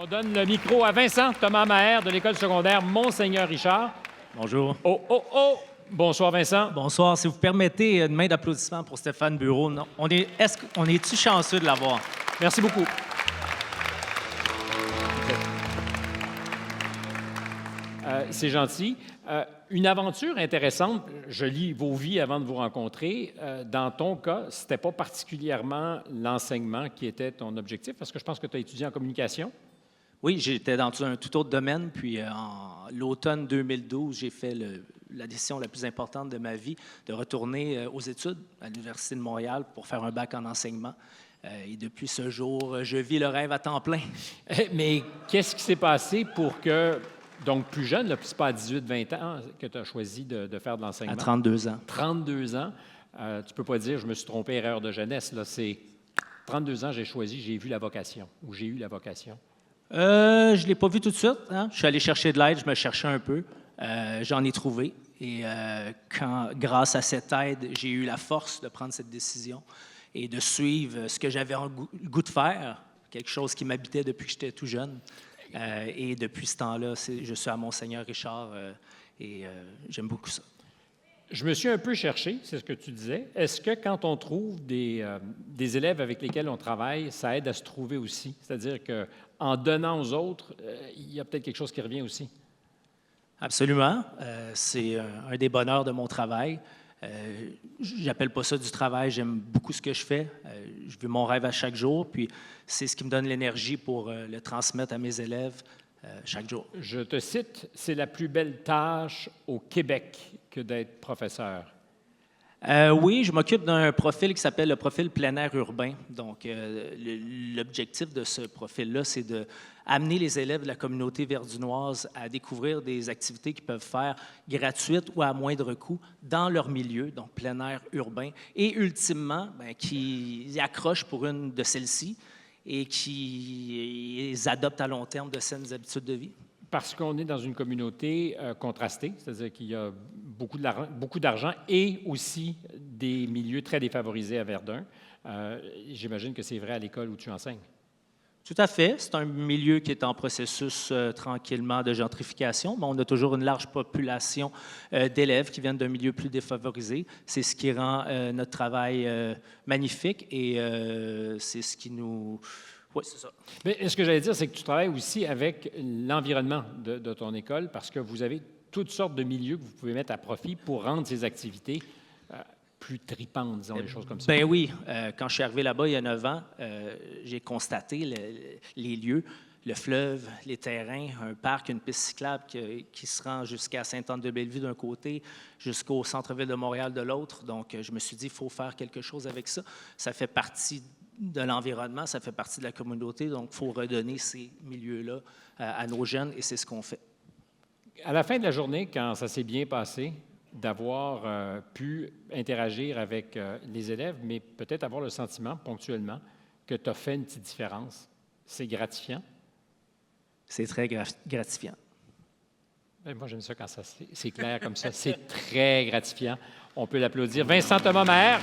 On donne le micro à Vincent Thomas Maher de l'École secondaire Monseigneur-Richard. Bonjour. Oh, oh, oh! Bonsoir, Vincent. Bonsoir. Si vous permettez, une main d'applaudissement pour Stéphane Bureau. Non, on est-tu chanceux de l'avoir? Merci beaucoup. C'est gentil. Une aventure intéressante. Je lis vos vies avant de vous rencontrer. Dans ton cas, ce n'était pas particulièrement l'enseignement qui était ton objectif, parce que je pense que tu as étudié en communication. Oui, j'étais dans un tout autre domaine. Puis, l'automne 2012, j'ai fait la décision la plus importante de ma vie de retourner aux études à l'Université de Montréal pour faire un bac en enseignement. Et depuis ce jour, je vis le rêve à temps plein. Mais qu'est-ce qui s'est passé pour que, donc plus jeune, là, c'est pas à 18-20 ans que tu as choisi de faire de l'enseignement? À 32 ans. 32 ans. Tu peux pas dire « je me suis trompé, erreur de jeunesse ». Là, c'est 32 ans, j'ai choisi, j'ai vu la vocation, ou j'ai eu la vocation. Je ne l'ai pas vu tout de suite. Hein? Je suis allé chercher de l'aide, je me cherchais un peu. J'en ai trouvé. Et grâce à cette aide, j'ai eu la force de prendre cette décision et de suivre ce que j'avais le goût de faire, quelque chose qui m'habitait depuis que j'étais tout jeune. Et depuis ce temps-là, je suis à Monseigneur-Richard et j'aime beaucoup ça. Je me suis un peu cherché, c'est ce que tu disais. Est-ce que quand on trouve des élèves avec lesquels on travaille, ça aide à se trouver aussi? C'est-à-dire qu'en donnant aux autres, il y a peut-être quelque chose qui revient aussi. Absolument. C'est un des bonheurs de mon travail. J'appelle pas ça du travail, j'aime beaucoup ce que je fais. Je vis mon rêve à chaque jour, puis c'est ce qui me donne l'énergie pour le transmettre à mes élèves chaque jour. Je te cite, c'est la plus belle tâche au Québec que d'être professeur. Oui, je m'occupe d'un profil qui s'appelle le profil plein air urbain. Donc, l'objectif de ce profil-là, c'est d'amener les élèves de la communauté verdunoise à découvrir des activités qu'ils peuvent faire gratuites ou à moindre coût dans leur milieu, donc plein air urbain, et ultimement, qu'ils accrochent pour une de celles-ci et qu'ils adoptent à long terme de saines habitudes de vie. Parce qu'on est dans une communauté contrastée, c'est-à-dire qu'il y a beaucoup d'argent et aussi des milieux très défavorisés à Verdun. J'imagine que c'est vrai à l'école où tu enseignes. Tout à fait. C'est un milieu qui est en processus tranquillement de gentrification, mais on a toujours une large population d'élèves qui viennent d'un milieu plus défavorisé. C'est ce qui rend notre travail magnifique et c'est ce qui nous... Oui, c'est ça. Mais ce que j'allais dire, c'est que tu travailles aussi avec l'environnement de ton école parce que vous avez toutes sortes de milieux que vous pouvez mettre à profit pour rendre ces activités plus tripantes, disons, des choses comme ça. Ben oui. Quand je suis arrivé là-bas il y a 9 ans, j'ai constaté les lieux, le fleuve, les terrains, un parc, une piste cyclable qui se rend jusqu'à Sainte-Anne-de-Bellevue d'un côté, jusqu'au centre-ville de Montréal de l'autre. Donc, je me suis dit, il faut faire quelque chose avec ça. Ça fait partie de l'environnement, ça fait partie de la communauté, donc il faut redonner ces milieux-là à nos jeunes et c'est ce qu'on fait. À la fin de la journée, quand ça s'est bien passé, d'avoir pu interagir avec les élèves, mais peut-être avoir le sentiment ponctuellement que tu as fait une petite différence, c'est gratifiant? C'est très gratifiant. Bien, moi, j'aime ça quand c'est clair comme ça. C'est très gratifiant. On peut l'applaudir. Vincent Thomas Maher.